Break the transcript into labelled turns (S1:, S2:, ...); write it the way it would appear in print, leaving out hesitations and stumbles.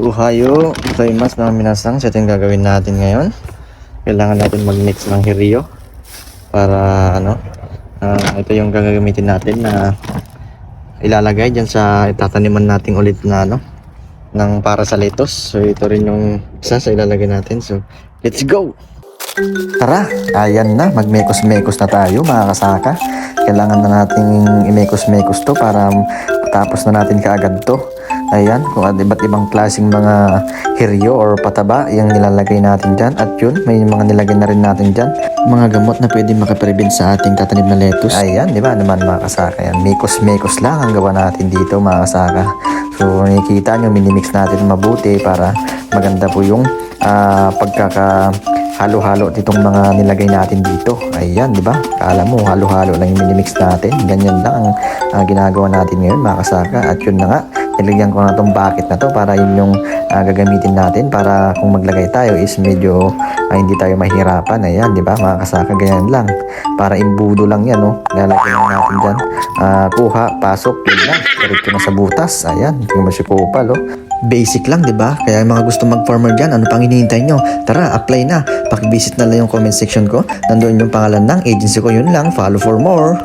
S1: Ohayo, gozaimasu mga minasang. So ito yung gagawin natin ngayon. Kailangan natin mag-mix ng hiryo para ito yung gagamitin natin na ilalagay dyan sa itataniman natin ulit na ng para sa lettuce. So ito rin yung isa sa ilalagay natin. So let's go! Tara, ayan na, magmekos-mekos na tayo mga kasaka. Kailangan na nating imekos-mekos to para tapos na natin kaagad to. Ayan, kung iba't ibang klaseng mga hiryo or pataba yung nilalagay natin dyan. At yun, may mga nilagay na rin natin dyan. Mga gamot na pwede makaprevent sa ating tatanim na lettuce. Ayan, di ba naman mga kasaka yan. Mekos-mekos lang ang gawa natin dito mga kasaka. So, nakikita nyo, minimix natin mabuti para maganda po yung halo-halo itong mga nilagay natin dito. Ayan, di ba? Kala mo, halo-halo lang yung minimix natin. Ganyan lang ang ginagawa natin ngayon, mga kasaka. At yun na nga, nilagyan ko na itong bucket na to para yun yung gagamitin natin para kung maglagay tayo is medyo hindi tayo mahirapan. Ayan, di ba? Mga kasaka, ganyan lang. Para imbudo lang yan, no? Lalagyan lang natin dyan. Kuha, pasok, yun lang. Diretso na sa butas. Ayan, tingnan mo si Kupal, oh. Basic lang, di ba? Kaya mga gusto mag-farmer dyan, ano pang hinihintay nyo? Tara, apply na. Pakivisit na lang yung comment section ko. Nandoon yung pangalan ng agency ko. Yun lang, follow for more.